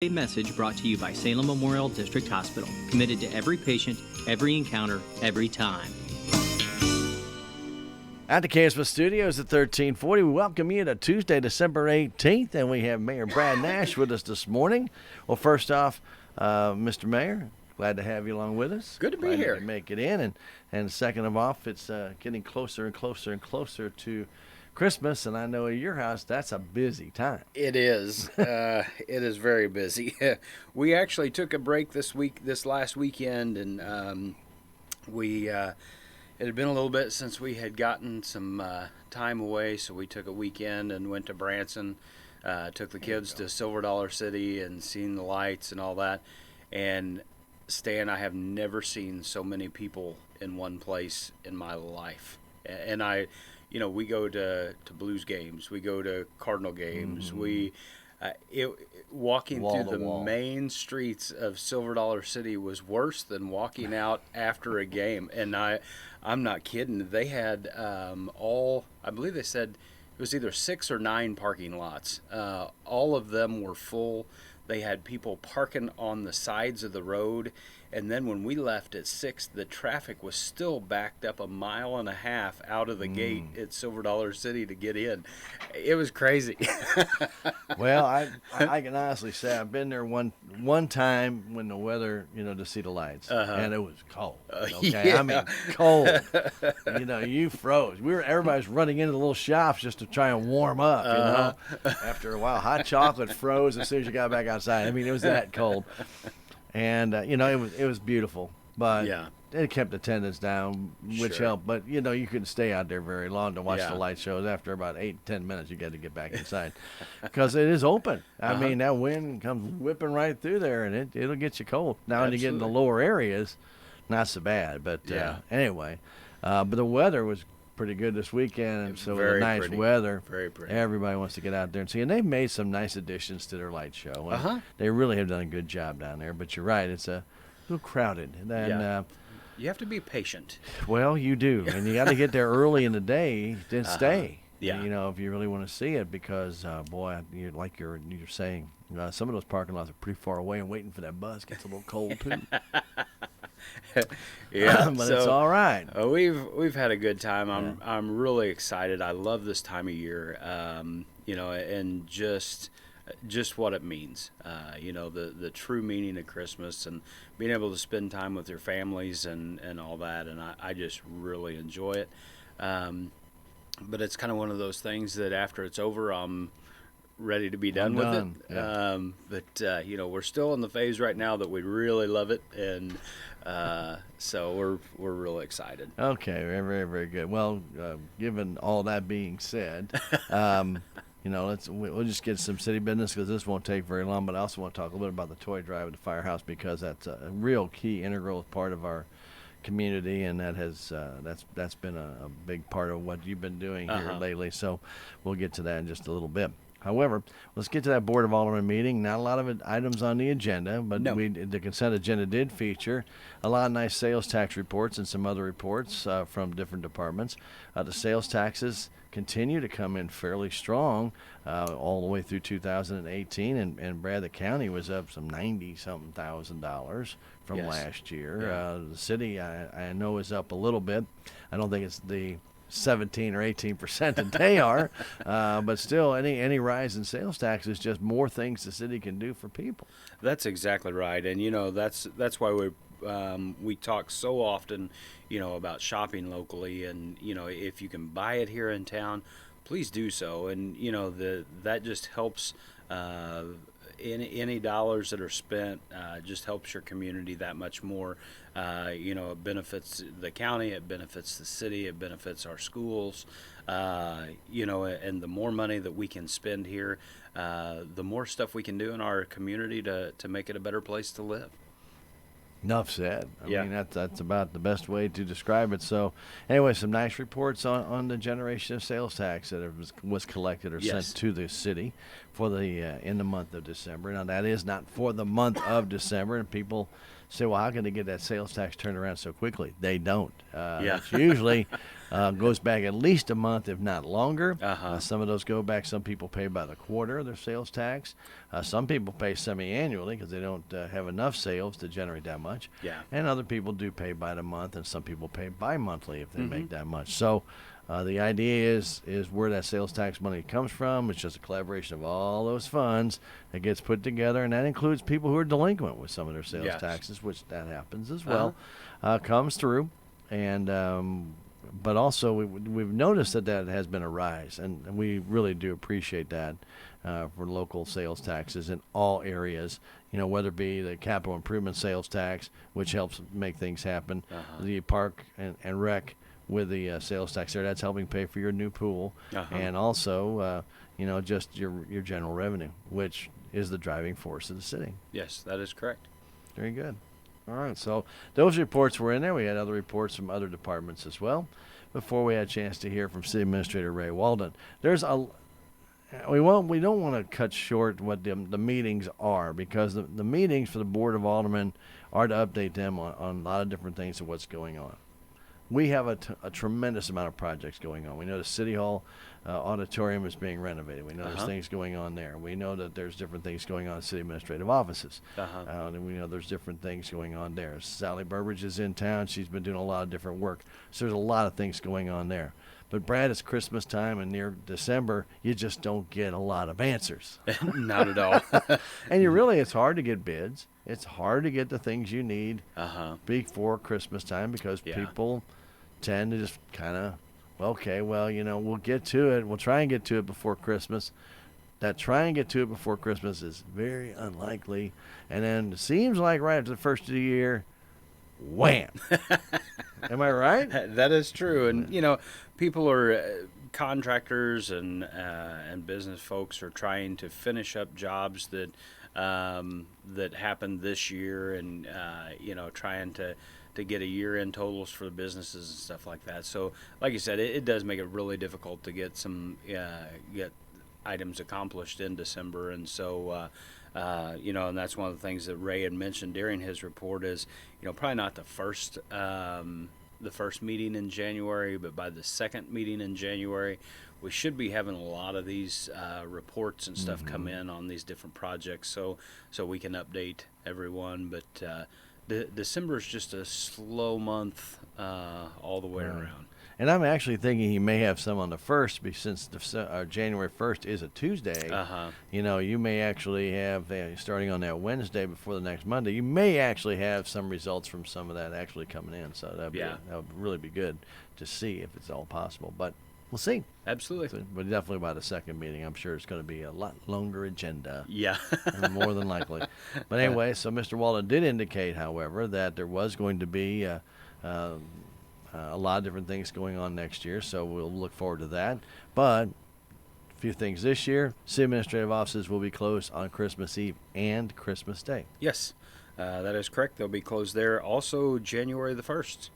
A message brought to you by Salem Memorial District Hospital, committed to every patient, every encounter, every time. At the KSMO Studios at 1340, we welcome you to Tuesday, December 18th, and we have Mayor Brad Nash with us this morning. Well, first off, Mr. Mayor, glad to have you along with us. Good to be Glad here. You can make it in, and second of all, it's getting closer and closer and closer to Christmas, and I know at your house that's a busy time. It is. It is very busy. We actually took a break this last weekend, and it had been a little bit since we had gotten some time away, so we took a weekend and went to Branson, took the kids to Silver Dollar City and seen the lights and all that. And Stan, I have never seen so many people in one place in my life. And we go to Blues games, we go to Cardinal games, walking Wall through to the wall. main streets of Silver Dollar City was worse than walking out after a game. And I'm not kidding. They had I believe they said it was either 6 or 9 parking lots. All of them were full. They had people parking on the sides of the road. And then when we left at 6, the traffic was still backed up 1.5 miles out of the gate at Silver Dollar City to get in. It was crazy. Well, I can honestly say I've been there one time when the weather, to see the lights, and it was cold. Okay, yeah. I mean cold. You froze. Everybody's running into the little shops just to try and warm up. After a while, hot chocolate froze as soon as you got back outside. I mean, it was that cold, and it was beautiful, but Yeah. it kept attendance down, which Sure. helped. But you couldn't stay out there very long to watch Yeah. the light shows. After about 8-10 minutes, you got to get back inside because it is open. I mean, that wind comes whipping right through there, and it'll get you cold. Now, when you get in the Absolutely. lower areas, not so bad. But Yeah. anyway, but the weather was pretty good this weekend, and so with the Very nice pretty. weather, Very pretty. everybody wants to get out there and see. And they've made some nice additions to their light show. And they really have done a good job down there. But you're right, it's a little crowded. And Yeah. You have to be patient. well, you do, and you got to get there early in the day, then stay. Yeah. If you really want to see it, because boy, like you're saying, some of those parking lots are pretty far away, and waiting for that bus gets a little cold too. Yeah, but it's all right. We've had a good time. I'm really excited. I love this time of year. And just what it means. The true meaning of Christmas and being able to spend time with your families and all that. And I just really enjoy it. But it's kind of one of those things that after it's over, I'm ready to be done with it. Yeah. But we're still in the phase right now that we really love it, and so we're really excited. Okay, very, very, very good. Well, given all that being said, we'll just get some city business because this won't take very long. But I also want to talk a little bit about the toy drive at the firehouse because that's a real key, integral part of our community, and that has that's been a big part of what you've been doing here lately. So we'll get to that in just a little bit. However, let's get to that Board of Alderman meeting. Not a lot of items on the agenda, but No. the consent agenda did feature a lot of nice sales tax reports and some other reports from different departments. The sales taxes continue to come in fairly strong all the way through 2018, and Brad, the county was up some $90-something thousand from Yes. last year. Yeah. The city, I know, is up a little bit. I don't think it's the 17 or 18% that they are, but still, any rise in sales tax is just more things the city can do for people. That's exactly right, and that's why we talk so often, about shopping locally, and if you can buy it here in town, please do so, and that just helps. Any dollars that are spent just helps your community that much more. It benefits the county, it benefits the city, it benefits our schools. And the more money that we can spend here, the more stuff we can do in our community to make it a better place to live. Enough said. I Yeah. mean, that's about the best way to describe it. So, anyway, some nice reports on the generation of sales tax that was collected or Yes. sent to the city for the in the month of December. Now, that is not for the month of December, and people say, well, how can they get that sales tax turned around so quickly? They don't. Yeah. It's usually goes back at least a month, if not longer. Uh-huh. Some of those go back. Some people pay about a quarter of their sales tax. Some people pay semi-annually because they don't have enough sales to generate that much. Yeah. And other people do pay by the month, and some people pay bi-monthly if they make that much. So the idea is where that sales tax money comes from. It's just a collaboration of all those funds that gets put together, and that includes people who are delinquent with some of their sales Yes. taxes, which that happens as well, comes through. And but also we've noticed that has been a rise, and we really do appreciate that for local sales taxes in all areas. Whether it be the capital improvement sales tax, which helps make things happen, the park and rec with the sales tax there, that's helping pay for your new pool, and also just your general revenue, which is the driving force of the city. Yes, that is correct. Very good. All right, so those reports were in there. We had other reports from other departments as well. Before we had a chance to hear from City Administrator Ray Walden, we don't want to cut short what the meetings are, because the meetings for the Board of Alderman are to update them on a lot of different things of what's going on. We have a tremendous amount of projects going on. We know the City Hall auditorium is being renovated. We know there's things going on there. We know that there's different things going on in city administrative offices. And we know there's different things going on there. Sally Burbridge is in town. She's been doing a lot of different work. So there's a lot of things going on there. But Brad, it's Christmas time, and near December, you just don't get a lot of answers. Not at all. And it's hard to get bids. It's hard to get the things you need before Christmas time, because people tend to just kind of, we'll get to it. We'll try and get to it before Christmas. That try and get to it before Christmas is very unlikely. And then it seems like right after the first of the year, wham. Am I right? That is true. And, people are contractors and business folks are trying to finish up jobs that happened this year, and, trying to get a year-end totals for the businesses and stuff like that. So, like you said, it does make it really difficult to get get items accomplished in December. And so, and that's one of the things that Ray had mentioned during his report is, probably not the first meeting in January, but by the second meeting in January, we should be having a lot of these reports and stuff come in on these different projects, so we can update everyone. But December is just a slow month all the way around. And I'm actually thinking he may have some on the 1st, since January 1st is a Tuesday. You may actually have, starting on that Wednesday before the next Monday, you may actually have some results from some of that actually coming in. So that would really be good to see if it's all possible. But we'll see. Absolutely. So, but definitely by the second meeting, I'm sure it's going to be a lot longer agenda. Yeah. More than likely. But anyway, so Mr. Walden did indicate, however, that there was going to be a lot of different things going on next year, so we'll look forward to that. But a few things this year: city administrative offices will be closed on Christmas Eve and Christmas Day. Yes, that is correct. They'll be closed there. Also, January the 1st,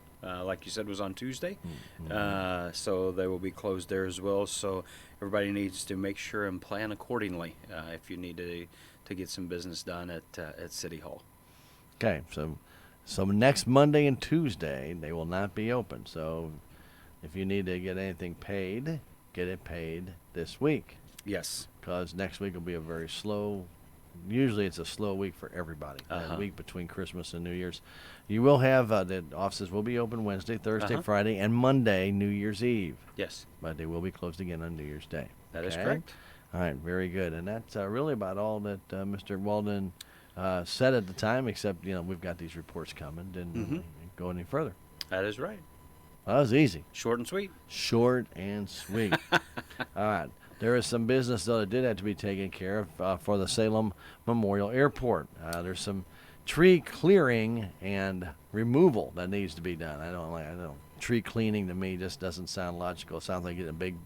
like you said, was on Tuesday. So they will be closed there as well. So everybody needs to make sure and plan accordingly if you need to get some business done at City Hall. Okay, so next Monday and Tuesday, they will not be open. So if you need to get anything paid, get it paid this week. Yes. Because next week will be a very slow, usually it's a slow week for everybody. That week between Christmas and New Year's. You will have, the offices will be open Wednesday, Thursday, Friday, and Monday, New Year's Eve. Yes. But they will be closed again on New Year's Day. That is correct. All right, very good. And that's really about all that Mr. Walden said at the time, except we've got these reports coming. Didn't go any further. That is right. Well, that was easy. Short and sweet. Short and sweet. All right. There is some business, though, that did have to be taken care of for the Salem Memorial Airport. There's some tree clearing and removal that needs to be done. I don't. Tree cleaning to me just doesn't sound logical. It sounds like getting a big,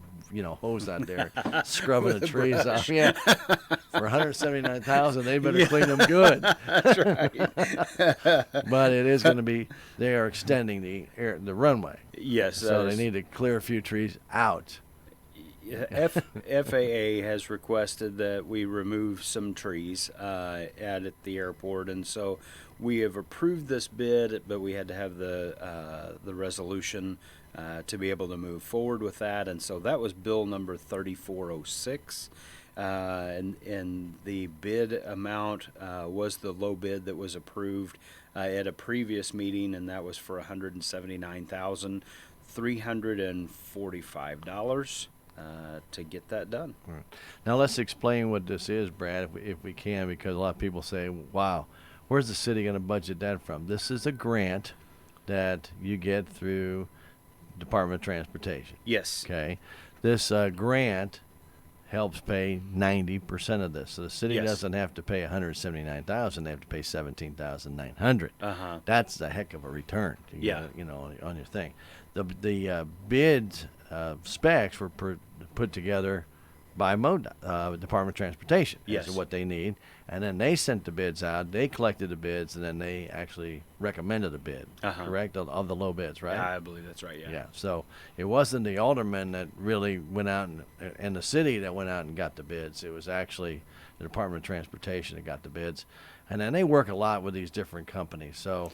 hose out there scrubbing the trees off. Yeah, for $179,000, they better clean them good. That's right. But it is going to be. They are extending the runway. Yes. So they need to clear a few trees out. FAA has requested that we remove some trees at the airport, and so we have approved this bid, but we had to have the resolution to be able to move forward with that, and so that was bill number 3406. And the bid amount was the low bid that was approved at a previous meeting, and that was for $179,345 to get that done. Right. Now let's explain what this is, Brad, if we can, because a lot of people say, wow, where's the city going to budget that from? This is a grant that you get through Department of Transportation. Yes. Okay. This grant helps pay 90% of this. So the city Yes. doesn't have to pay $179,000, they have to pay $17,900. Uh-huh. That's a heck of a return to Yeah. get, on your thing. The bid specs were put together by MoDOT, Department of Transportation. Yes. As to what they need, and then they sent the bids out. They collected the bids, and then they actually recommended a bid. Uh-huh. Correct, of the low bids, right? I believe that's right. Yeah. Yeah. So it wasn't the aldermen that really went out and the city that went out and got the bids. It was actually the Department of Transportation that got the bids, and then they work a lot with these different companies. So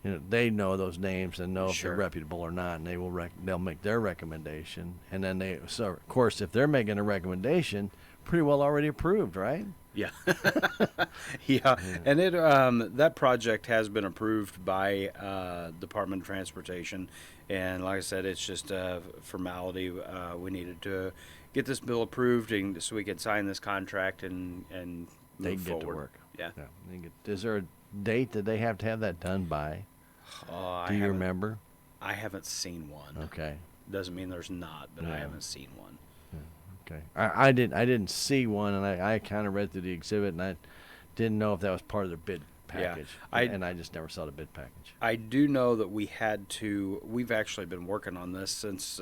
they know those names and know if Sure. they're reputable or not, and they will they'll make their recommendation, and then so of course if they're making a recommendation, pretty well already approved, right? Yeah. Yeah. And it that project has been approved by Department of Transportation, and like I said, it's just a formality. We needed to get this bill approved, and so we could sign this contract and They move get forward. to work. Yeah. Is there a date that they have to have that done by? Do you remember? I haven't seen one. Okay. Doesn't mean there's not, but I Yeah. haven't seen one. Okay. I didn't see one, and I kind of read through the exhibit, and I didn't know if that was part of their bid package. And I just never saw the bid package. I do know that we've actually been working on this since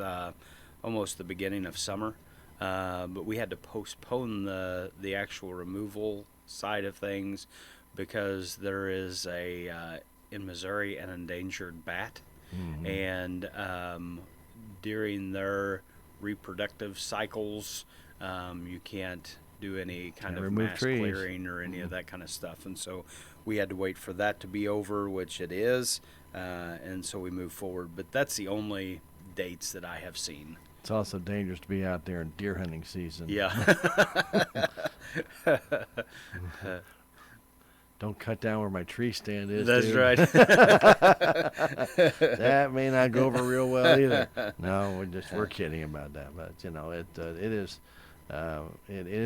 almost the beginning of summer, but we had to postpone the actual removal side of things because there is in Missouri an endangered bat, and during their reproductive cycles, you can't do any kind of remove mass trees. clearing or any of that kind of stuff, and so we had to wait for that to be over, which it is, and so we moved forward. But that's the only dates that I have seen. It's also dangerous to be out there in deer hunting season. Yeah. Don't cut down where my tree stand is. That's dude. right. That may not go over real well either. No, we're kidding about that, but it is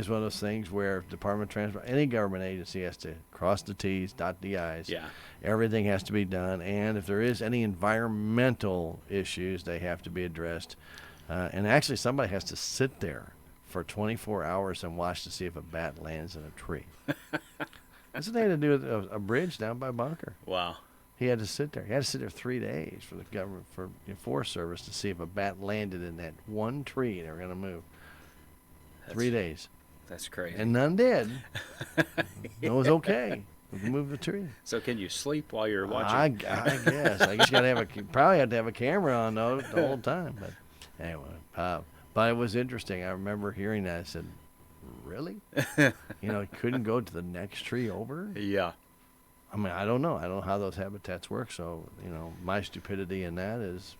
one of those things where Department of Transport, any government agency has to cross the T's, dot the I's. Yeah. Everything has to be done, and if there is any environmental issues, they have to be addressed. And actually, somebody has to sit there for 24 hours and watch to see if a bat lands in a tree. That's what they had to do with a bridge down by Bunker. Wow. He had to sit there. He had to sit there 3 days for the government, for the Forest Service, to see if a bat landed in that one tree they were going to move. 3 days. That's crazy. And none did. It was okay. We moved the tree. So can you sleep while you're watching? I guess. I guess you got to probably had to have a camera on though the whole time. But anyway, but it was interesting. I remember hearing that. I said, "Really? Couldn't go to the next tree over?" Yeah. I mean, I don't know. I don't know how those habitats work. So my stupidity in that is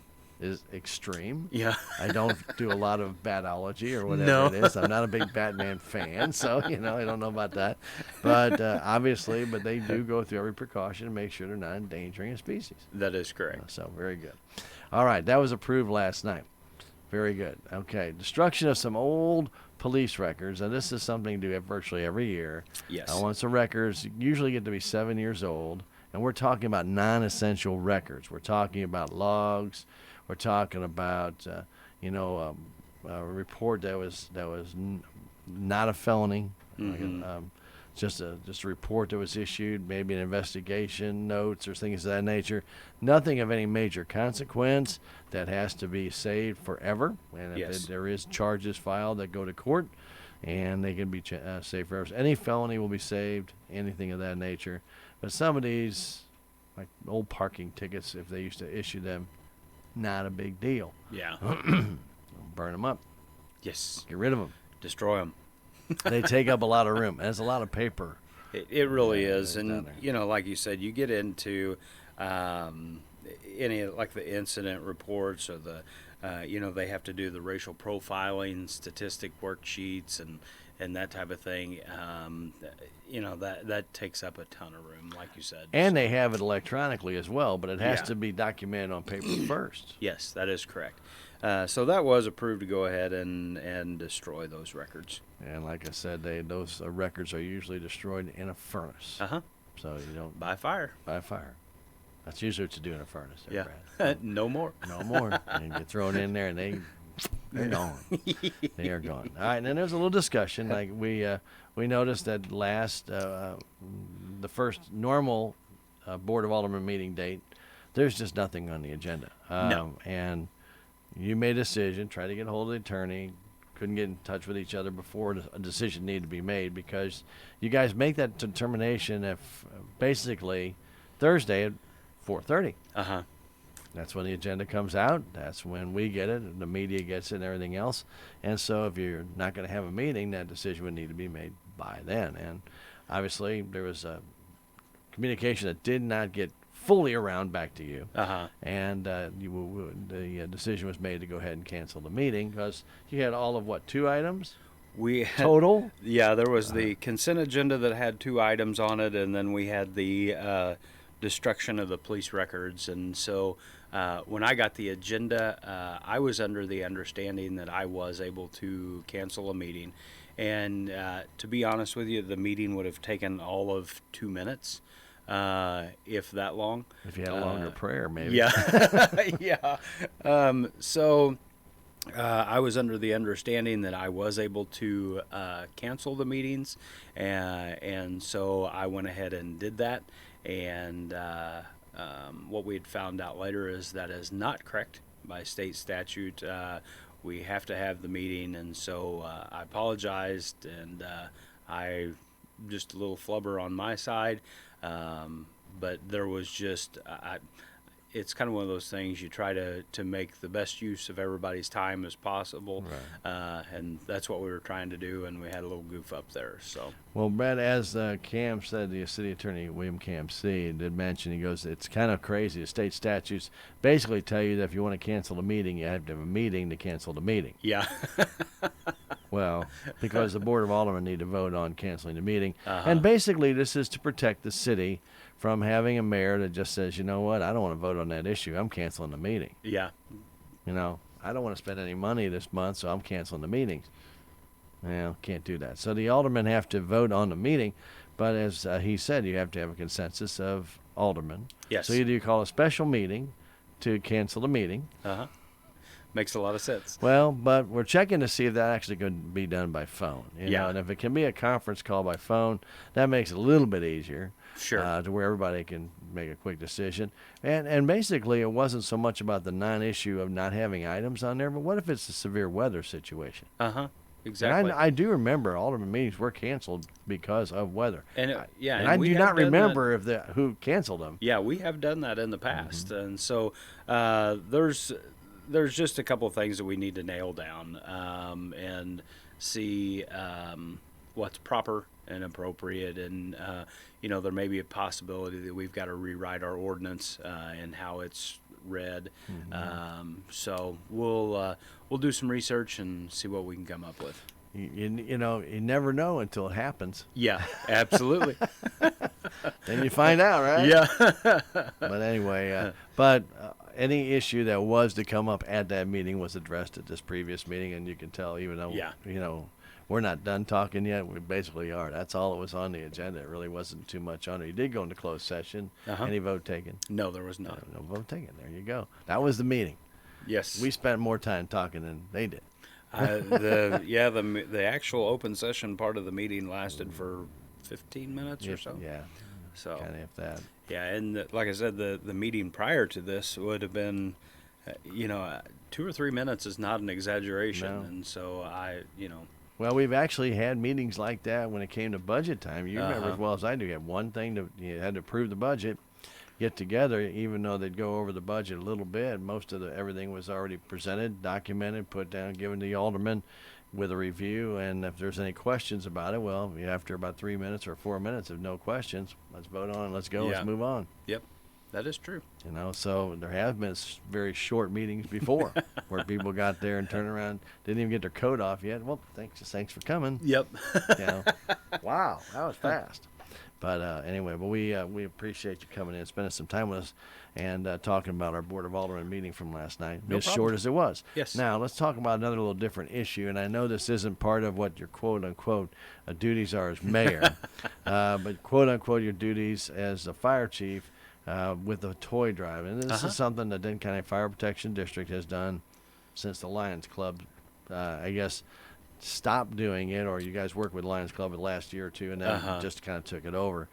extreme. Yeah. I don't do a lot of batology or whatever No. it is. I'm not a big Batman fan, so I don't know about that. But obviously, they do go through every precaution to make sure they're not endangering a species. That is correct. So very good. All right, that was approved last night. Very good. Okay, destruction of some old police records, and this is something to do virtually every year. Yes. Once the records usually get to be 7 years old, and we're talking about non-essential records. We're talking about logs. We're talking about a report that was not a felony, just a report that was issued, maybe an investigation, notes or things of that nature. Nothing of any major consequence that has to be saved forever. And if there is charges filed that go to court, and they can be saved forever. Any felony will be saved, anything of that nature. But some of these, like old parking tickets, if they used to issue them, not a big deal. Yeah. Burn them up. Yes. Get rid of them. Destroy them. They take up a lot of room. There's a lot of paper. It really is. down And, there. you know, like you said, you get into any, like the incident reports or the, you know, they have to do the racial profiling, statistic worksheets, and that type of thing. You know, that takes up a ton of room, like you said. And they have it electronically as well, but it has Yeah. to be documented on paper first. Yes, that is correct. So that was approved to go ahead and destroy those records. And like I said, those records are usually destroyed in a furnace. Uh-huh. So you don't By fire. by fire. That's usually what you do in a furnace. There, Yeah. Brad. No more. No more. And you throw it in there, and they're gone. They are gone. All right, and then there's a little discussion. Like we noticed that the first normal Board of Alderman meeting date, there's just nothing on the agenda. No. And you made a decision, tried to get a hold of the attorney, couldn't get in touch with each other before a decision needed to be made, because you guys make that determination if basically Thursday at 4:30. Uh-huh. That's when the agenda comes out. That's when we get it, and the media gets it, and everything else. And so if you're not going to have a meeting, that decision would need to be made by then. And obviously there was a communication that did not get fully around back to you. Uh-huh. And the decision was made to go ahead and cancel the meeting because you had all of, what, 2 items We total? Yeah, there was the consent agenda that had 2 items on it, and then we had the destruction of the police records. And so when I got the agenda, I was under the understanding that I was able to cancel a meeting. And to be honest with you, the meeting would have taken all of 2 minutes, if that long. If you had a longer prayer, maybe. Yeah. Yeah. So I was under the understanding that I was able to cancel the meetings, and so I went ahead and did that. And what we had found out later is that is not correct by state statute. We have to have the meeting, and so I apologized, and I just a little flubber on my side, but there was just it's kind of one of those things you try to make the best use of everybody's time as possible, Right. and that's what we were trying to do, and we had a little goof up there. So Well, Brad, as Cam said, the city attorney, William Cam C., did mention, he goes, it's kind of crazy. The state statutes basically tell you that if you want to cancel a meeting, you have to have a meeting to cancel the meeting. yeah. Well, because the Board of Aldermen need to vote on canceling the meeting. Uh-huh. And basically, this is to protect the city from having a mayor that just says, you know what, I don't want to vote on that issue. I'm canceling the meeting. Yeah. You know, I don't want to spend any money this month, so I'm canceling the meetings. Well, can't do that. So the aldermen have to vote on the meeting, but as he said, you have to have a consensus of aldermen. Yes. So either you call a special meeting to cancel the meeting. Uh-huh. Makes a lot of sense. Well, but we're checking to see if that actually could be done by phone. You Yeah. know, and if it can be a conference call by phone, that makes it a little bit easier. Sure. To where everybody can make a quick decision. And basically, it wasn't so much about the non-issue of not having items on there, but what if it's a severe weather situation? Uh-huh. And Exactly. I do remember alderman meetings were canceled because of weather. And yeah, And I we do have not done that. remember who canceled them. Yeah, we have done that in the past, Mm-hmm. and so there's just a couple of things that we need to nail down and see what's proper and appropriate, and you know, there may be a possibility that we've got to rewrite our ordinance and how it's read. So we'll do some research and see what we can come up with. You know, you never know until it happens. Yeah, absolutely. Then you find out, right? Yeah. But anyway, any issue that was to come up at that meeting was addressed at this previous meeting, and you can tell, even though Yeah. you know, we're not done talking yet, we basically are. That's all that was on the agenda. It really wasn't too much on it. You did go into closed session. Uh-huh. Any vote taken? No, there was not. No vote taken. There you go. That was the meeting. Yes. We spent more time talking than they did. The actual open session part of the meeting lasted for 15 minutes or so. Yeah. So Kind of if that. yeah, and like I said, the meeting prior to this would have been, 2 or 3 minutes is not an exaggeration, No. and so Well, we've actually had meetings like that when it came to budget time. You remember Uh-huh. as well as I do. You had one thing you had to approve the budget, get together, even though they'd go over the budget a little bit. Most of everything was already presented, documented, put down, given to the alderman with a review. And if there's any questions about it, well, after about 3 minutes or 4 minutes, if no questions, let's vote on it. Let's go. Yeah. Let's move on. Yep, that is true. So there have been very short meetings before where people got there and turned around, didn't even get their coat off yet. Well, thanks for coming. Yep. Wow, that was fast. But anyway, we appreciate you coming in, spending some time with us, and talking about our Board of Alderman meeting from last night. No as problem. short as it was. Yes. Now let's talk about another little different issue, and I know this isn't part of what your quote unquote duties are as mayor, but quote unquote your duties as a fire chief with the toy drive, and this is something that Denton County Fire Protection District has done since the Lions Club, I guess, stopped doing it, or you guys worked with Lions Club the last year or two, and then just kind of took it over.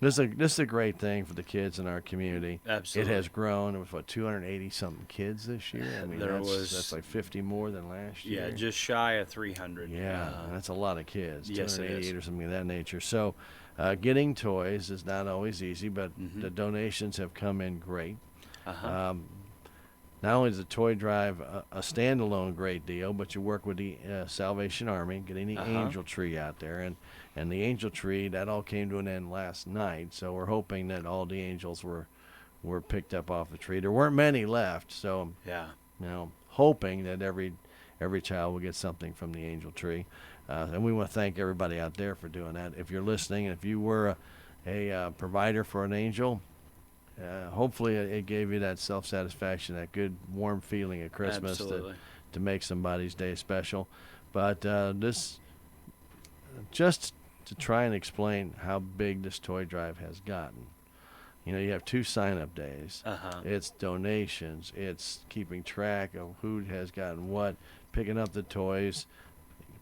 This is a great thing for the kids in our community. Absolutely. It has grown. It was 280 something kids this year. I mean, that's like 50 more than last year. Yeah, just shy of 300. Yeah, that's a lot of kids. Yes, it 288 is. or something of that nature. So, getting toys is not always easy, but the donations have come in great. Not only is the toy drive a standalone great deal, but you work with the Salvation Army, getting the angel tree out there, and the angel tree, that all came to an end last night. So we're hoping that all the angels were picked up off the tree. There weren't many left, so hoping that every child will get something from the angel tree. And we want to thank everybody out there for doing that. If you're listening, and if you were a provider for an angel, hopefully it gave you that self-satisfaction, that good warm feeling at Christmas to make somebody's day special. But this, just to try and explain how big this toy drive has gotten. You have 2 sign-up days. It's donations. It's keeping track of who has gotten what, picking up the toys.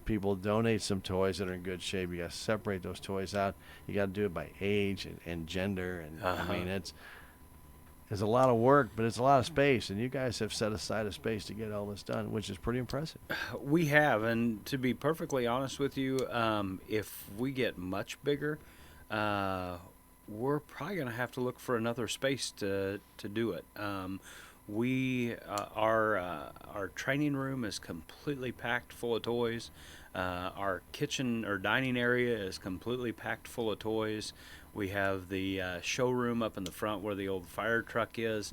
People donate some toys that are in good shape. You got to separate those toys out. You got to do it by age and gender. And I mean, it's a lot of work, but it's a lot of space. And you guys have set aside a space to get all this done, which is pretty impressive. We have, and to be perfectly honest with you, if we get much bigger, we're probably going to have to look for another space to do it. Our training room is completely packed full of toys. Our kitchen or dining area is completely packed full of toys. We have the showroom up in the front where the old fire truck is.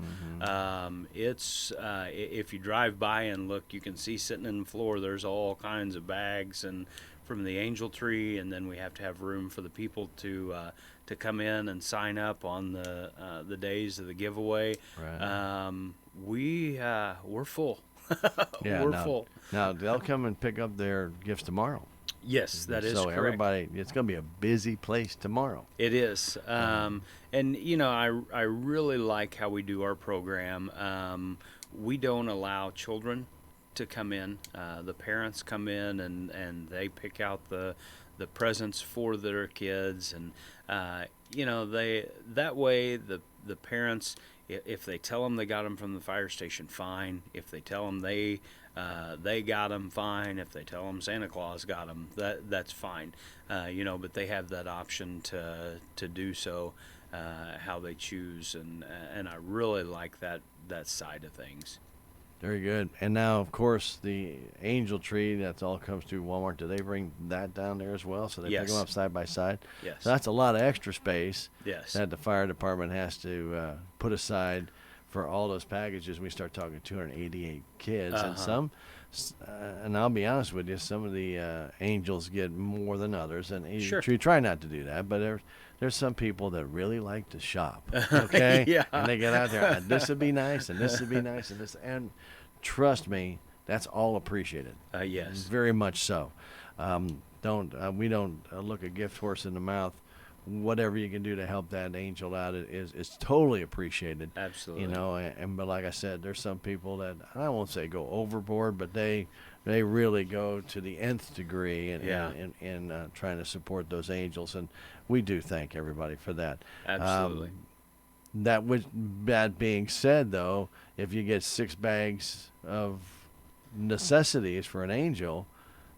It's if you drive by and look, you can see sitting in the floor, there's all kinds of bags and from the angel tree, and then we have to have room for the people to come in and sign up on the days of the giveaway. Right. We're full. Yeah, full. Now they'll come and pick up their gifts tomorrow. Yes, that is so correct. Everybody, it's going to be a busy place tomorrow. It is. And, I really like how we do our program. We don't allow children to come in. The parents come in and they pick out the presents for their kids. And, that way the parents, if they tell them they got them from the fire station, fine. If they tell them they got them, fine. If they tell them Santa Claus got them, that's fine. But they have that option to do so how they choose, and I really like that side of things. Very good. And now, of course, the angel tree, that's all comes through Walmart. Do they bring that down there as well? So they pick them up side by side? Yes. So that's a lot of extra space Yes. that the fire department has to put aside for all those packages. We start talking 288 kids. And some, and I'll be honest with you, some of the angels get more than others. And Sure. you try not to do that, but there's some people that really like to shop, okay? Yeah. And they get out there, and this would be nice, and this would be nice, and trust me, that's all appreciated. Yes. Very much so. We don't look a gift horse in the mouth. Whatever you can do to help that angel out is totally appreciated. Absolutely. But like I said, there's some people that, I won't say go overboard, but they really go to the nth degree in trying to support those angels, and we do thank everybody for that. Absolutely. That being said, though, if you get 6 bags of necessities for an angel,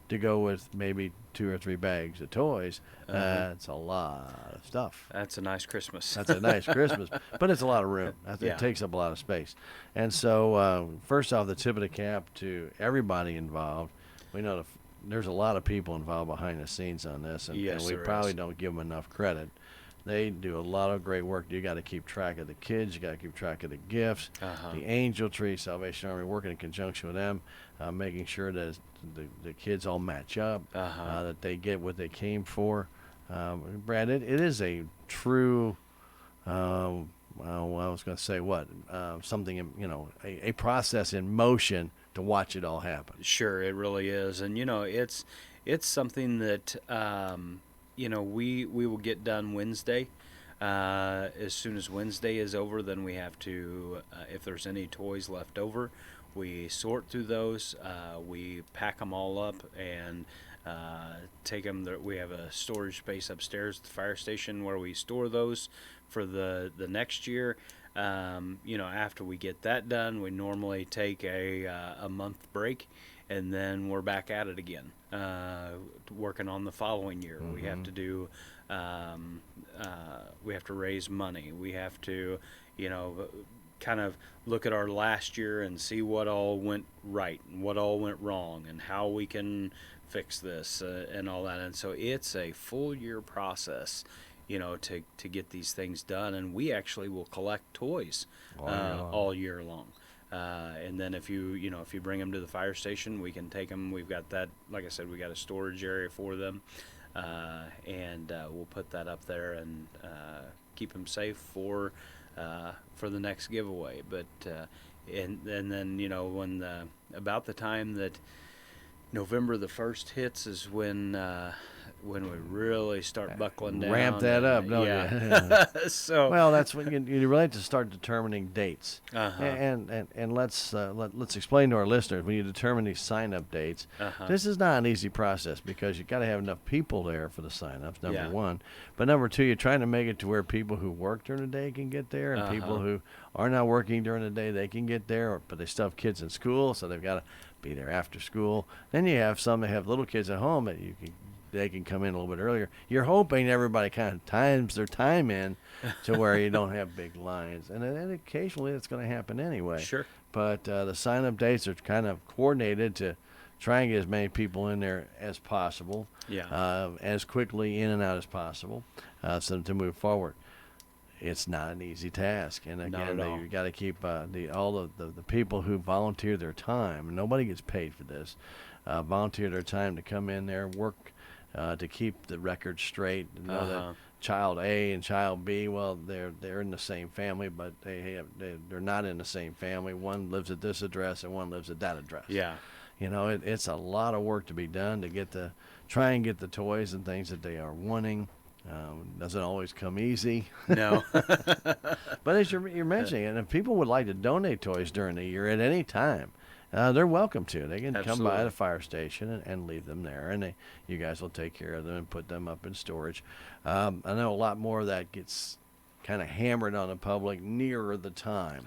to go with maybe 2 or 3 bags of toys. That's a lot of stuff. That's a nice Christmas. That's a nice Christmas, but it's a lot of room. Yeah. It takes up a lot of space. And so, first off, the tip of the cap to everybody involved. We know there's a lot of people involved behind the scenes on this, and Yes, we there probably is. don't give them enough credit. They do a lot of great work. You got to keep track of the kids. You got to keep track of the gifts, the Angel Tree, Salvation Army, working in conjunction with them, making sure that the kids all match up, that they get what they came for. Brad, it is a true, well, I was going to say something, a process in motion to watch it all happen. Sure, it really is, and it's something that we will get done Wednesday. As soon as Wednesday is over, then we have to, if there's any toys left over, we sort through those. We pack them all up and take them. We have a storage space upstairs at the fire station where we store those for the next year. After we get that done, we normally take a month break, and then we're back at it again, working on the following year. We have to do, we have to raise money. We have to, kind of look at our last year and see what all went right and what all went wrong and how we can fix this and all that. And so it's a full year process, to get these things done. And we actually will collect toys all year long. And then if you bring them to the fire station, we can take them. We've got that, like I said, we got a storage area for them. And we'll put that up there and keep them safe for the next giveaway. But and then when about the time that November the 1st hits is when we really start buckling down. Ramp that up, don't you? So well, that's when you really have to start determining dates. Uh-huh. And let's explain to our listeners, when you determine these sign-up dates, this is not an easy process because you've got to have enough people there for the sign-ups, number one. But number two, you're trying to make it to where people who work during the day can get there, and people who are not working during the day, they can get there, but they still have kids in school, so they've got to be there after school. Then you have some that have little kids at home that they can come in a little bit earlier. You're hoping everybody kind of times their time in to where you don't have big lines. And then occasionally it's going to happen anyway. Sure. But the sign-up dates are kind of coordinated to try and get as many people in there as possible, as quickly in and out as possible, so to move forward. It's not an easy task. And again, you got to keep all the people who volunteer their time. Nobody gets paid for this. Volunteer their time to come in there, work to keep the record straight. To know that child A and child B, well, they're in the same family, but they're not in the same family. One lives at this address and one lives at that address. Yeah. It's a lot of work to be done to try and get the toys and things that they are wanting. Doesn't always come easy. No. But as you're mentioning, and if people would like to donate toys during the year at any time, they're welcome to. They can come by the fire station and leave them there, and you guys will take care of them and put them up in storage. I know a lot more of that gets kind of hammered on the public nearer the time.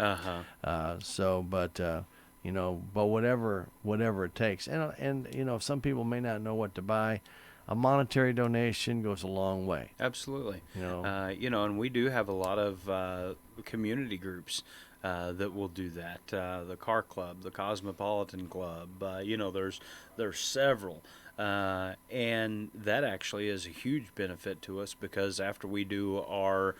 But whatever it takes, and if some people may not know what to buy, a monetary donation goes a long way. Absolutely. And we do have a lot of community groups that will do that. The Car Club, the Cosmopolitan Club, there's several. And that actually is a huge benefit to us because after we do our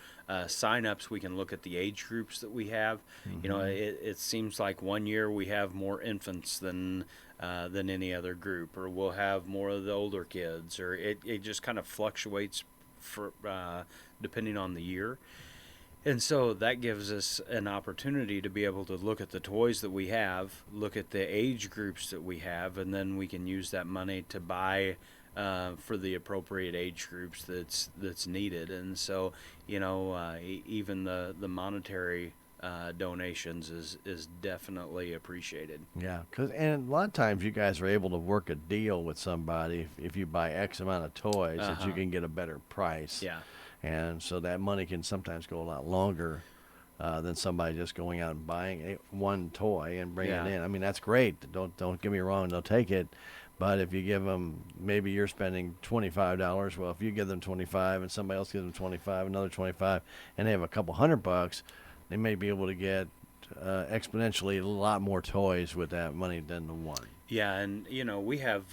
sign-ups, we can look at the age groups that we have. It seems like one year we have more infants than any other group, or we'll have more of the older kids, or it just kind of fluctuates for depending on the year. And so that gives us an opportunity to be able to look at the toys that we have, look at the age groups that we have, and then we can use that money to buy for the appropriate age groups that's needed. And so, even the monetary donations is definitely appreciated. Yeah, and a lot of times you guys are able to work a deal with somebody if you buy X amount of toys that you can get a better price. Yeah. And so that money can sometimes go a lot longer than somebody just going out and buying one toy and bringing it in. I mean, that's great. Don't get me wrong, they'll take it. But if you give them, maybe you're spending $25. Well, if you give them 25 and somebody else gives them 25, another 25, and they have a couple $100, they may be able to get exponentially a lot more toys with that money than the one. Yeah, and we have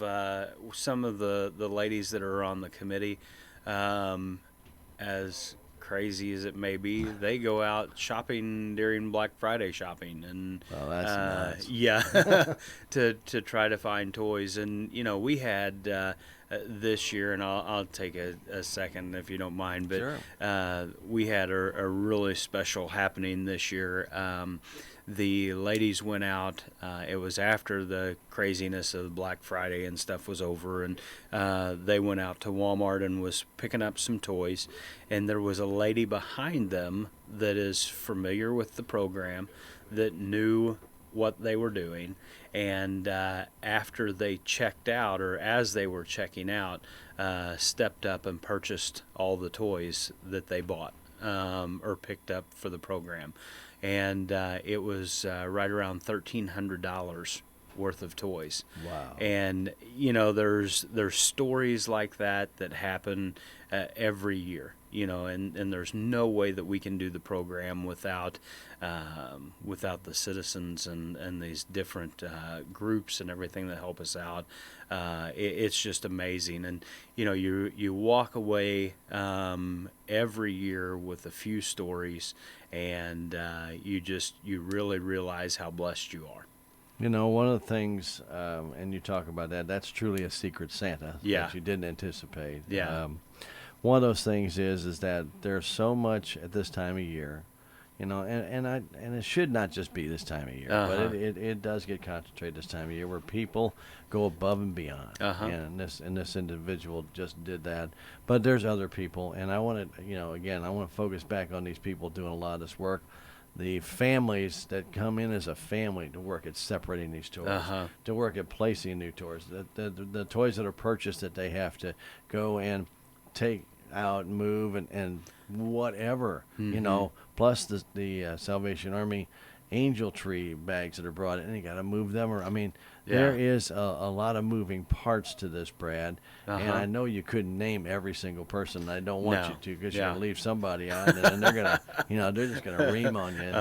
some of the ladies that are on the committee, as crazy as it may be, they go out shopping during Black Friday shopping, and Well, that's nuts. yeah, to try to find toys. And we had this year, and I'll take a second if you don't mind, but Sure. we had a really special happening this year. The ladies went out. It was after the craziness of Black Friday and stuff was over, and they went out to Walmart and was picking up some toys. And there was a lady behind them that is familiar with the program, that knew what they were doing. And after they checked out, or as they were checking out, stepped up and purchased all the toys that they bought or picked up for the program. And it was right around $1,300 worth of toys. Wow. And there's stories like that happen every year. And there's no way that we can do the program without the citizens and these different groups and everything that help us out. It's just amazing. And you walk away every year with a few stories, and you really realize how blessed you are. One of the things, and you talk about that's truly a secret Santa that you didn't anticipate. Yeah. One of those things is that there's so much at this time of year, and it should not just be this time of year, but it does get concentrated this time of year where people go above and beyond. And this individual just did that. But there's other people, and I want to, again, I want to focus back on these people doing a lot of this work. The families that come in as a family to work at separating these toys, to work at placing new toys, the toys that are purchased that they have to go and take out, move, and whatever, plus the Salvation Army angel tree bags that are brought in, and you got to move them. There is a lot of moving parts to this, Brad, and I know you couldn't name every single person. I don't want you to, because you're going to leave somebody out, and then they're going to, they're just going to ream on you.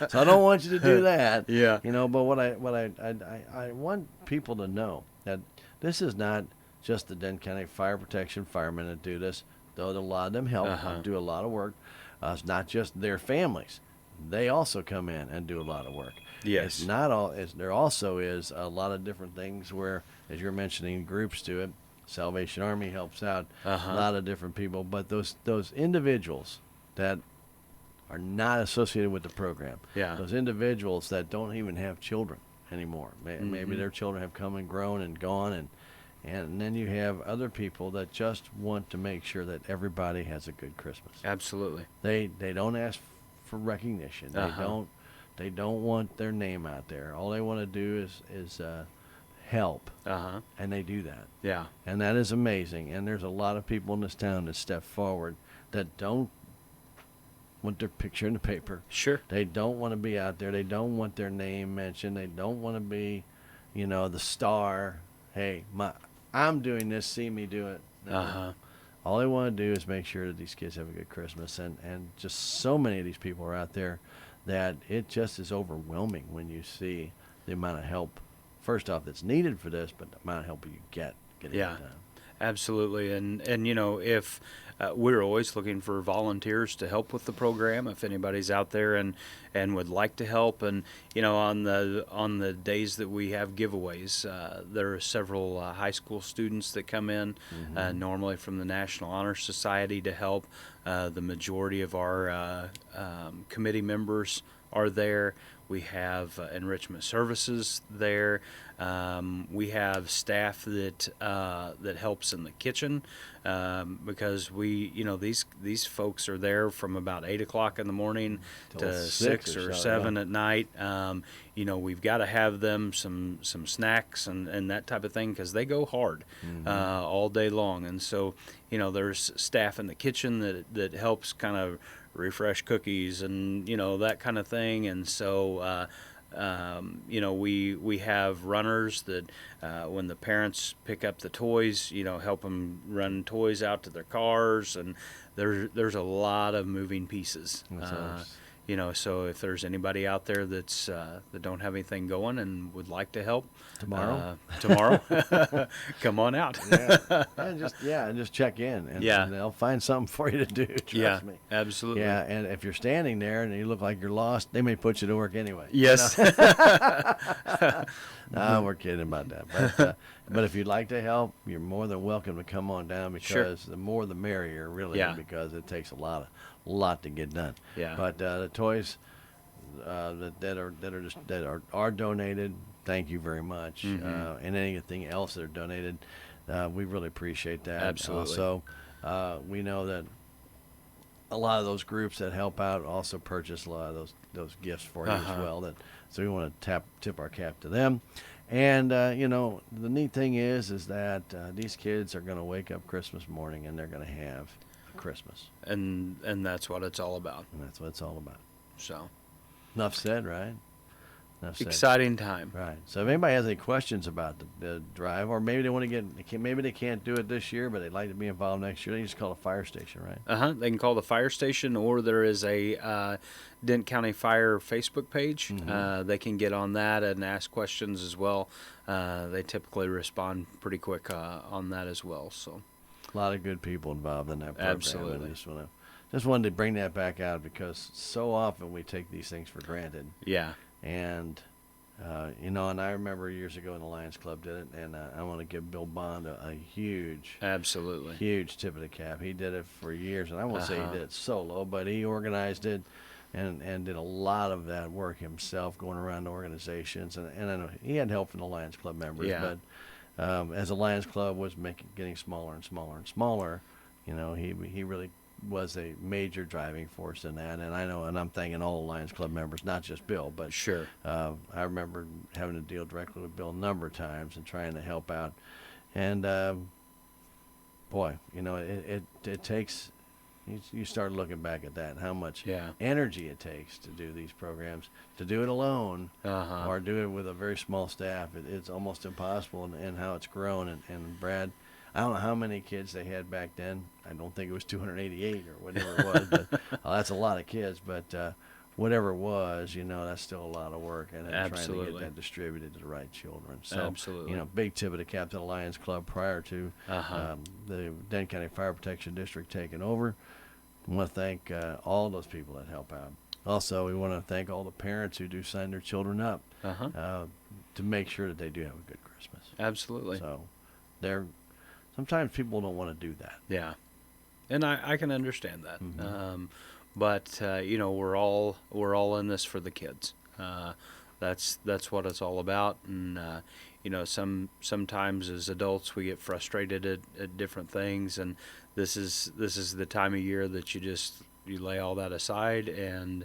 So I don't want you to do that. But what I want people to know, that this is not just the Denton County Fire Protection firemen that do this, though a lot of them help do a lot of work. It's not just their families. They also come in and do a lot of work. Yes. It's not all. There also is a lot of different things where, as you're mentioning, groups do it. Salvation Army helps out a lot of different people. But those individuals that are not associated with the program, those individuals that don't even have children anymore, maybe their children have come and grown and gone, and then you have other people that just want to make sure that everybody has a good Christmas. Absolutely. They don't ask for recognition. They don't want their name out there. All they want to do is help, and they do that. Yeah. And that is amazing. And there's a lot of people in this town that step forward that don't want their picture in the paper. Sure. They don't want to be out there. They don't want their name mentioned. They don't want to be, the star. Hey, I'm doing this. See me do it. No. All they want to do is make sure that these kids have a good Christmas, and just so many of these people are out there that it just is overwhelming when you see the amount of help, first off, that's needed for this, but the amount of help you get it done. Absolutely. And if we're always looking for volunteers to help with the program, if anybody's out there and would like to help. And on the days that we have giveaways, there are several high school students that come in, normally from the National Honor Society, to help. The majority of our committee members are there. We have enrichment services there. We have staff that helps in the kitchen, because these folks are there from about 8 o'clock in the morning to 6 or 7 at night. We've got to have them some snacks and that type of thing, because they go hard all day long. And so there's staff in the kitchen that helps kind of refresh cookies and that kind of thing. And so we have runners that when the parents pick up the toys, help them run toys out to their cars, and there's a lot of moving pieces. So if there's anybody out there that don't have anything going and would like to help Tomorrow, come on out. and just check in, and they'll find something for you to do. Trust me. Absolutely. Yeah, and if you're standing there and you look like you're lost, they may put you to work anyway. Yes. No, we're kidding about that. But if you'd like to help, you're more than welcome to come on down, because the more the merrier, really, because it takes a lot to get done. Yeah. But the toys that are donated, thank you very much. And anything else that are donated, we really appreciate that. Absolutely. Also, we know that a lot of those groups that help out also purchase a lot of those gifts for you as well. So we want to tip our cap to them. And the neat thing is that these kids are going to wake up Christmas morning and they're going to have Christmas. And that's what it's all about. And that's what it's all about. So Enough said, right? Enough said. exciting time. Right. So if anybody has any questions about the drive, or maybe they want to maybe they can't do it this year, but they'd like to be involved next year, they just call the fire station, right? They can call the fire station, or there is a Dent County Fire Facebook page. They can get on that and ask questions as well. They typically respond pretty quick on that as well. So A lot of good people involved in that program. Absolutely. And just wanted to bring that back out, because so often we take these things for granted. yeah, And and I remember years ago when the Lions Club did it, and I want to give Bill Bond a huge absolutely. huge tip of the cap. He did it for years, and I won't say he did it solo, but he organized it and did a lot of that work himself, going around to organizations. And I know he had help from the Lions Club members, Yeah. but as the Lions Club was getting smaller and smaller and smaller, he really was a major driving force in that. And I know, and I'm thanking all the Lions Club members, not just Bill, but Sure. I remember having to deal directly with Bill a number of times and trying to help out. And boy, it takes. You start looking back at that, and how much Yeah. energy it takes to do these programs. To do it alone, or do it with a very small staff, it's almost impossible. And how it's grown. And Brad, I don't know how many kids they had back then. I don't think it was 288 or whatever it was. But that's a lot of kids. But whatever it was, that's still a lot of work. And trying to Absolutely. get that distributed to the right children. So, Absolutely. big tip of the cap to the Lions Club prior to the Dent County Fire Protection District taking over. I want to thank all those people that help out. Also, we want to thank all the parents who do sign their children up to make sure that they do have a good Christmas. Absolutely. So, sometimes people don't want to do that. Yeah, and I can understand that. Mm-hmm. But we're all in this for the kids. That's what it's all about. And sometimes as adults we get frustrated at different things, and this is the time of year that you lay all that aside and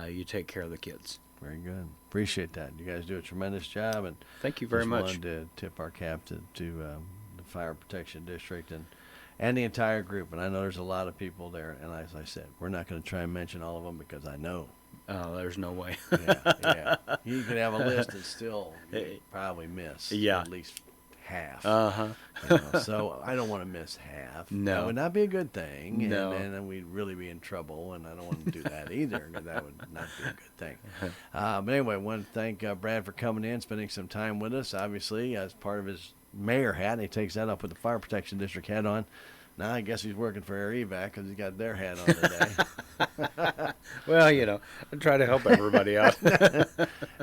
you take care of the kids. Very good. Appreciate that. You guys do a tremendous job, and Thank you very just much. wanted to tip our cap to the Fire Protection District and the entire group. And I know there's a lot of people there, and as I said, we're not going to try and mention all of them, because I know. Oh, there's no way. Yeah. You could have a list and still probably miss Yeah. at least half. So I don't want to miss half. No. That would not be a good thing. No. And then we'd really be in trouble, and I don't want to do that either, because that would not be a good thing. But anyway, I want to thank Brad for coming in, spending some time with us, obviously, as part of his mayor hat. And he takes that up with the Fire Protection District hat on. Now I guess he's working for Air Evac, because he's got their hat on today. Well, I try to help everybody out.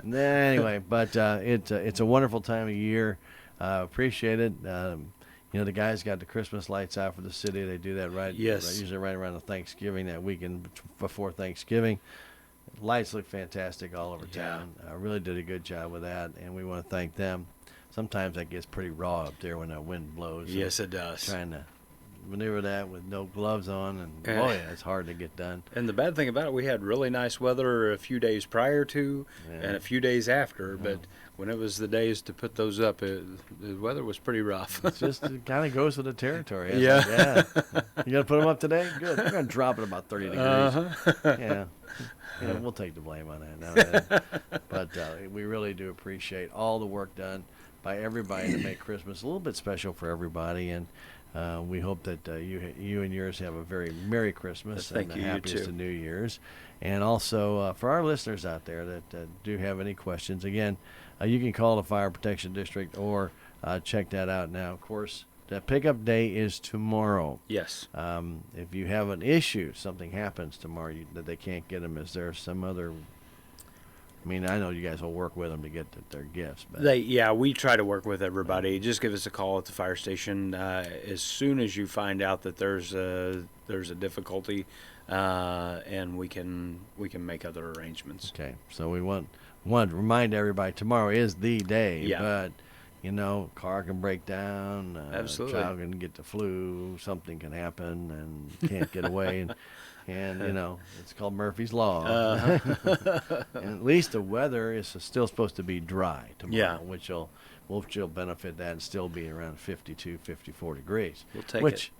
Anyway, but it's a wonderful time of year. Appreciate it. The guys got the Christmas lights out for the city. They do that Yes. usually right around the Thanksgiving, that weekend before Thanksgiving. Lights look fantastic all over town. Really did a good job with that, and we want to thank them. Sometimes that gets pretty raw up there when the wind blows. Yes, it does. Trying to maneuver that with no gloves on, and boy, it's hard to get done. And the bad thing about it, we had really nice weather a few days prior to and a few days after, but when it was the days to put those up, the weather was pretty rough. It kind of goes with the territory. It's Yeah. like, yeah. You gonna put them up today? Good. We're gonna drop it about 30 degrees. Yeah. Yeah, we'll take the blame on that now and then. But we really do appreciate all the work done by everybody to make Christmas a little bit special for everybody, and we hope that you and yours have a very Merry Christmas Thank and you, the you happiest too. of New Year's. And also for our listeners out there that do have any questions, again, you can call the Fire Protection District or check that out now. Of course, the pickup day is tomorrow. Yes. If you have an issue, something happens tomorrow that they can't get them, is there some other? I mean, I know you guys will work with them to get their gifts, but We try to work with everybody. Just give us a call at the fire station as soon as you find out that there's a difficulty, and we can make other arrangements. okay. So we want to remind everybody tomorrow is the day, Yeah. but car can break down, Absolutely. child can get the flu, something can happen and can't get away, and it's called Murphy's Law. And at least the weather is still supposed to be dry tomorrow, Yeah. which will benefit that and still be around 52, 54 degrees. We'll take which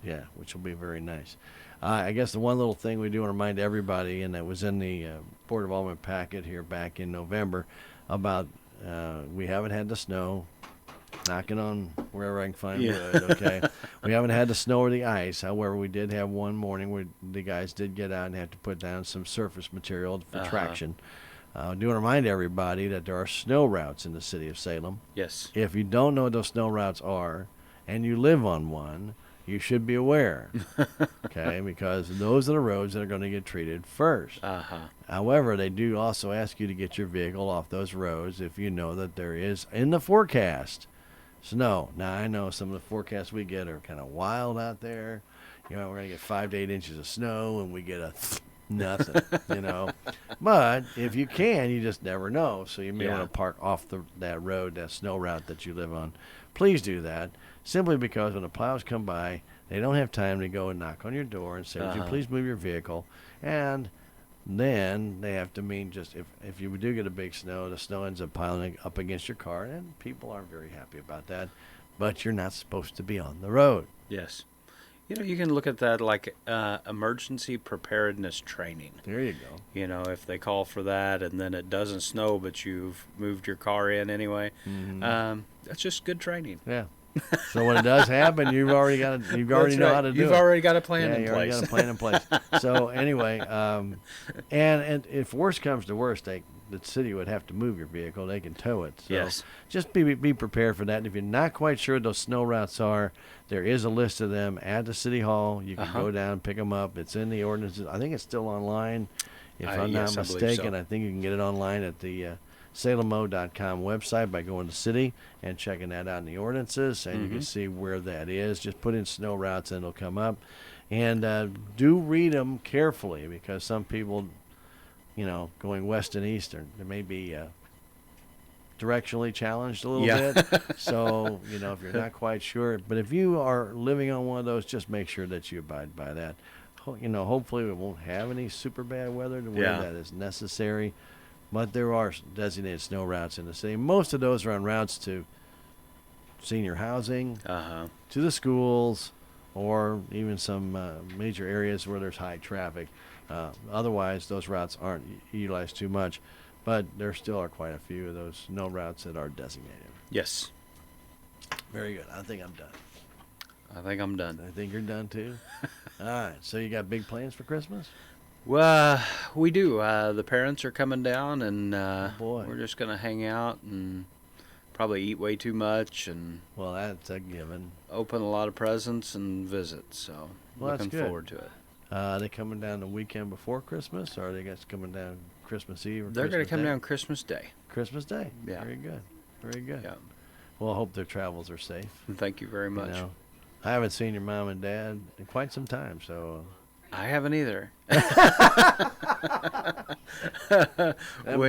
will be very nice. I guess the one little thing we do want to remind everybody, and that was in the Board of Alderman packet here back in November, about we haven't had the snow. Knocking on wherever I can find wood, okay? We haven't had the snow or the ice. However, we did have one morning where the guys did get out and have to put down some surface material for traction. I do want to remind everybody that there are snow routes in the city of Salem. Yes. If you don't know what those snow routes are and you live on one, you should be aware, okay? Because those are the roads that are going to get treated first. However, they do also ask you to get your vehicle off those roads if you know that there is in the forecast snow. Now, I know some of the forecasts we get are kind of wild out there. We're going to get 5 to 8 inches of snow and we get a nothing, But if you can, you just never know. So you may want to park off that road, that snow route that you live on. Please do that, simply because when the plows come by, they don't have time to go and knock on your door and say, would you please move your vehicle? And then they have to just if you do get a big snow, the snow ends up piling up against your car, and people aren't very happy about that. But you're not supposed to be on the road. Yes. You can look at that like emergency preparedness training. There you go. If they call for that and then it doesn't snow, but you've moved your car in anyway, that's just good training. Yeah. So when it does happen, you already know how to do it. You've already got a plan in you place. already got a plan in place. So anyway, and if worst comes to worst, the city would have to move your vehicle. They can tow it. So Yes. just be prepared for that. And if you're not quite sure what those snow routes are, there is a list of them at the city hall. You can go down and pick them up. It's in the ordinances. I think it's still online. If I'm yes, not I believe mistaken, so. I think you can get it online at the salemo.com website by going to city and checking that out in the ordinances, and you can see where that is. Just put in snow routes and it'll come up. And do read them carefully, because some people, going west and east, they may be directionally challenged a little bit. So, if you're not quite sure. But if you are living on one of those, just make sure that you abide by that. Hopefully we won't have any super bad weather to where that is necessary. But there are designated snow routes in the city. Most of those are on routes to senior housing, to the schools, or even some major areas where there's high traffic. Otherwise, those routes aren't utilized too much. But there still are quite a few of those snow routes that are designated. Yes. Very good. I think I'm done. I think I'm done. I think you're done too. All right. So you got big plans for Christmas? Well, we do. The parents are coming down, and boy. we're just going to hang out and probably eat way too much and Well, that's a given. open a lot of presents and visit. So Well, that's looking good. forward to it. Are they coming down the weekend before Christmas, or are they guys coming down Christmas Eve or They're going to Christmas come Day? down Christmas Day. Christmas Day. Yeah. Very good. Very good. Yeah. Well, I hope their travels are safe. And thank you very much. I haven't seen your mom and dad in quite some time, so I haven't either. that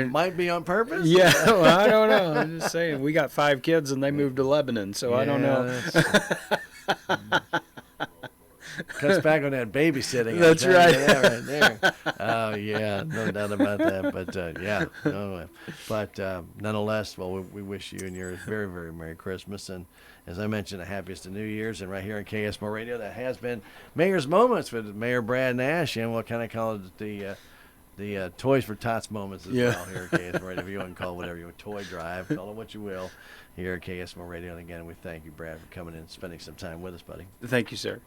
might be on purpose. Yeah, well, I don't know. I'm just saying. We got 5 kids, and they moved to Lebanon, so I don't know. cuts back on that babysitting. I'm That's telling you right. that right there. Oh yeah, no doubt about that. But yeah, no, but nonetheless, well, we wish you and yours very, very Merry Christmas, and as I mentioned, the happiest of New Year's, and right here on KSMO Radio, that has been Mayor's Moments with Mayor Brad Nash, and we'll kind of call it the Toys for Tots moments as well here at KSMO Radio. If you want to call it whatever you want, toy drive, call it what you will, here at KSMO Radio. And again, we thank you, Brad, for coming in and spending some time with us, buddy. Thank you, sir.